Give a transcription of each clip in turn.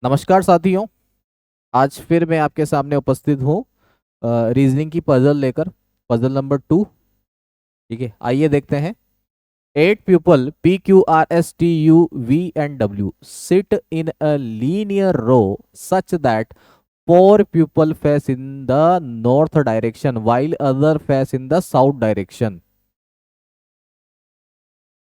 नमस्कार साथियों। आज फिर मैं आपके सामने उपस्थित हूँ रीजनिंग की पजल लेकर। Puzzle number 2। ठीक है, आइए देखते हैं। 8 people PQRSTUV and W sit in a linear row such that 4 people face in the north direction while other face in the south direction.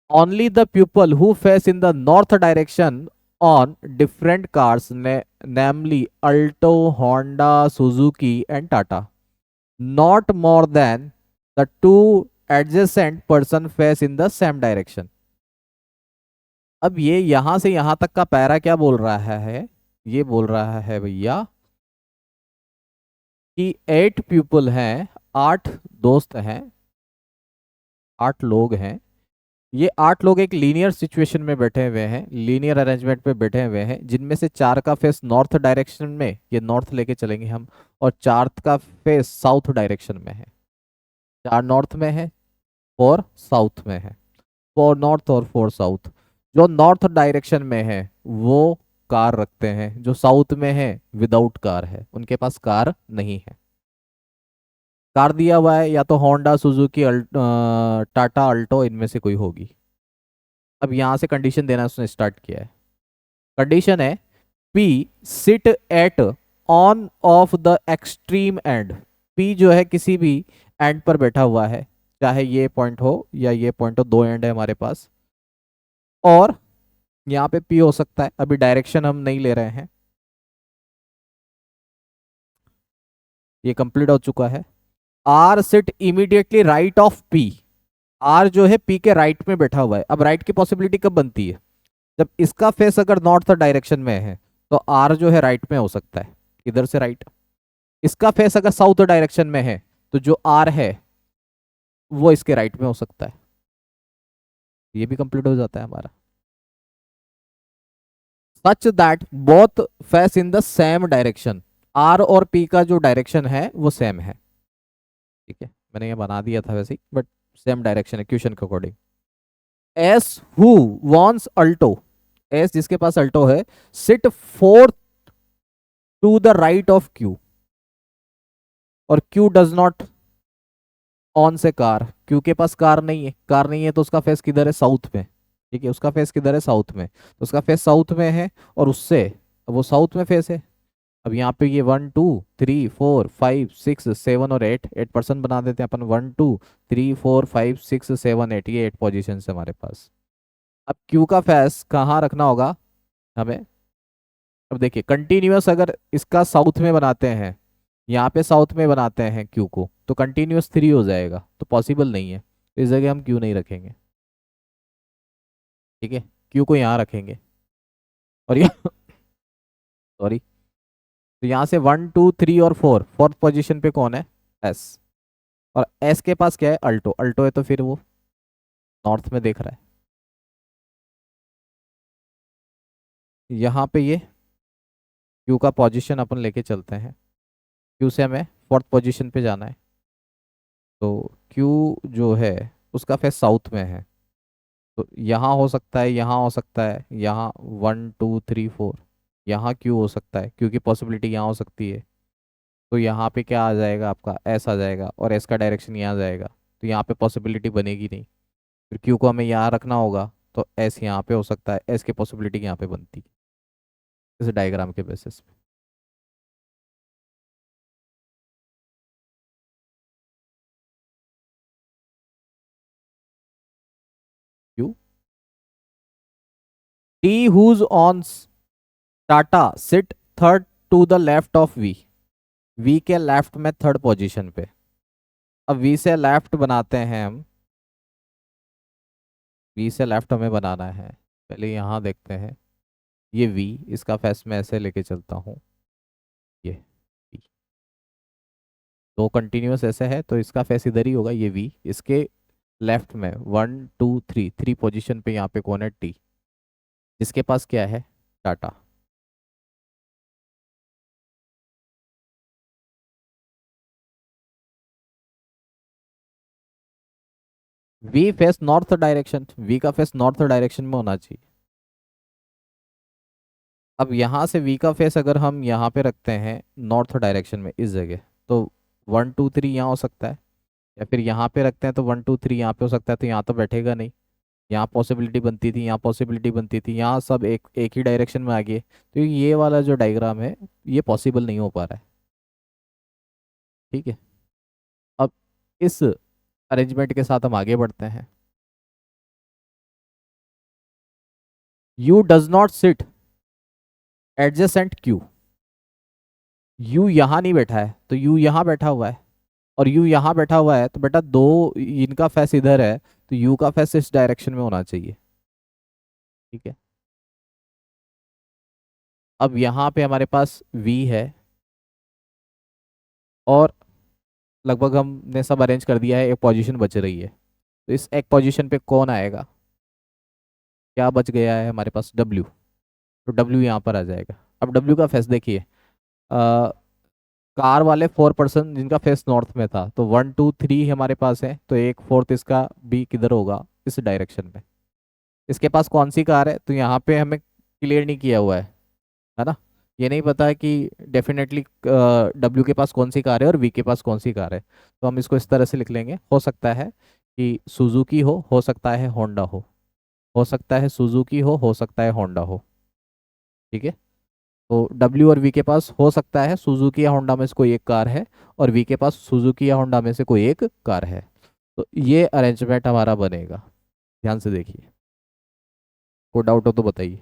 Only the people who face in the north direction on different cars, namely Alto, Honda, Suzuki, and Tata. Not more than the two adjacent person face in the same direction. अब ये यहां से यहां तक का para क्या बोल रहा है? ये बोल रहा है भैया कि 8 पीपल हैं, 8 दोस्त हैं, 8 लोग हैं। ये 8 लोग एक लीनियर सिचुएशन में बैठे हुए हैं, लीनियर अरेंजमेंट पे बैठे हुए हैं, जिनमें से 4 का फेस नॉर्थ डायरेक्शन में, ये नॉर्थ लेके चलेंगे हम, और 4 का फेस साउथ डायरेक्शन में है। 4 नॉर्थ में है, 4 साउथ में है। 4 नॉर्थ और 4 साउथ। जो नॉर्थ डायरेक्शन में है वो कार रखते हैं, जो साउथ में है विदाउट कार है, उनके पास कार नहीं है। कार दिया हुआ है या तो होंडा, सुजुकी, टाटा, अल्टो, इनमें से कोई होगी। अब यहां से कंडीशन देना उसने स्टार्ट किया है। कंडीशन है P sit at on off the extreme and. P जो है किसी भी एंड पर बैठा हुआ है, चाहे ये पॉइंट हो या ये पॉइंट हो, 2 एंड है हमारे पास। और यहाँ पे पी हो सकता है, अभी डायरेक्शन हम नहीं ले रहे हैं। ये कंप्लीट हो चुका है। R sit immediately right of P. R जो है पी के राइट में बैठा हुआ है। अब राइट की पॉसिबिलिटी कब बनती है? जब इसका फेस अगर नॉर्थ डायरेक्शन में है तो आर जो है राइट में हो सकता है, इधर से राइट। इसका फेस अगर साउथ डायरेक्शन में है तो जो आर है वो इसके राइट में हो सकता है। ये भी कंप्लीट हो जाता है हमारा। Such that both face in the same direction. R और पी का जो डायरेक्शन है वो सेम है। ठीक है, मैंने ये बना दिया था वैसे ही, बट सेम डायरेक्शन है क्वेश्चन के according. S who wants Alto. S जिसके पास अल्टो है, sit fourth to the right of Q. और क्यू डज नॉट ऑन से कार। क्यू के पास कार नहीं है, कार नहीं है तो उसका फेस किधर है? साउथ में। ठीक है, उसका फेस किधर है? साउथ में। तो उसका फेस साउथ में है और उससे वो साउथ में फेस है। अब यहाँ पे ये 1 2 3 4 5 6 7 और 8 8 बना देते हैं अपन। 1 2 3 4 5 6 7 8, ये 8 पोजिशन है हमारे पास। अब क्यू का फेस कहाँ रखना होगा हमें? अब देखिए, कंटिन्यूअस अगर इसका साउथ में बनाते हैं, यहाँ पे साउथ में बनाते हैं क्यू को, तो कंटिन्यूअस 3 हो जाएगा, तो पॉसिबल नहीं है। तो इस जगह हम क्यू नहीं रखेंगे। ठीक है, क्यू को यहाँ रखेंगे। और ये सॉरी, तो यहाँ से 1 2 3 और 4, फोर्थ पोजीशन पे कौन है? एस। और एस के पास क्या है? अल्टो। अल्टो है तो फिर वो नॉर्थ में देख रहा है। यहाँ पे ये क्यू का पोजीशन अपन लेके चलते हैं। क्यू से हमें फोर्थ पोजीशन पे जाना है। तो क्यू जो है उसका फेस साउथ में है, तो यहाँ हो सकता है, यहाँ हो सकता है, यहाँ 1 2 3 4, यहाँ क्यू हो सकता है, क्यू की पॉसिबिलिटी यहाँ हो सकती है। तो यहाँ पे क्या आ जाएगा? आपका एस आ जाएगा और एस का डायरेक्शन यहाँ जाएगा, तो यहाँ पे पॉसिबिलिटी बनेगी नहीं। फिर क्यू को हमें यहाँ रखना होगा, तो एस यहाँ पे हो सकता है, एस की पॉसिबिलिटी यहाँ पे बनती है इस डायग्राम के बेसिस पे। Q T whose own Tata sit third to the left of V. V के लेफ्ट में थर्ड पोजीशन पे। अब वी से लेफ्ट बनाते हैं हम। वी से लेफ्ट हमें बनाना है। पहले यहाँ देखते हैं। ये वी, इसका फेस मैं ऐसे लेके चलता हूँ। ये V, दो कंटिन्यूअस ऐसे है तो इसका फेस इधर ही होगा। ये वी, इसके लेफ्ट में 1 2 3, 3 पोजीशन पे यहाँ पे कौन है? टी, जिसके पास क्या है? Tata. V face north direction, V का फेस नॉर्थ डायरेक्शन में होना चाहिए। अब यहाँ से वी का फेस अगर हम यहाँ पे रखते हैं नॉर्थ डायरेक्शन में इस जगह, तो 1 2 3 यहाँ हो सकता है, या फिर यहाँ पे रखते हैं तो 1 2 3 यहाँ पे हो सकता है, तो यहाँ तो बैठेगा नहीं। यहाँ पॉसिबिलिटी बनती थी, यहाँ पॉसिबिलिटी बनती थी, यहाँ सब एक एक ही डायरेक्शन में आ गए, तो ये वाला जो डायग्राम है ये पॉसिबल नहीं हो पा रहा है। ठीक है, अब इस अरेंजमेंट के साथ हम आगे बढ़ते हैं। You does not sit adjacent Q. You यहाँ नहीं बैठा है, तो यू यहाँ बैठा हुआ है, और यू यहाँ बैठा हुआ है, तो बेटा दो इनका फेस इधर है, तो यू का फेस इस डायरेक्शन में होना चाहिए। ठीक है, अब यहाँ पे हमारे पास वी है, और लगभग हमने सब अरेंज कर दिया है, एक पोजीशन बच रही है, तो इस एक पोजीशन पे कौन आएगा? क्या बच गया है हमारे पास? डब्ल्यू। तो डब्ल्यू यहाँ पर आ जाएगा। अब डब्ल्यू का फेस देखिए, कार वाले 4 पर्सन जिनका फेस नॉर्थ में था, तो 1 2 3 हमारे पास है, तो एक फोर्थ इसका भी किधर होगा? इस डायरेक्शन में। इसके पास कौन सी कार है? तो यहाँ पे हमें क्लियर नहीं किया हुआ है ना? ये नहीं पता है कि डेफिनेटली डब्ल्यू के पास कौन सी कार है और वी के पास कौन सी कार है, तो हम इसको इस तरह से लिख लेंगे। हो सकता है कि सुजुकी हो सकता है होंडा हो सकता है सुजुकी हो सकता है होंडा हो। ठीक है, तो डब्ल्यू और वी के पास हो सकता है सुजुकी या होंडा में से कोई एक कार है, और वी के पास सुजुकी या होंडा में से कोई एक कार है। तो ये अरेंजमेंट हमारा बनेगा। ध्यान से देखिए, कोई डाउट हो तो बताइए।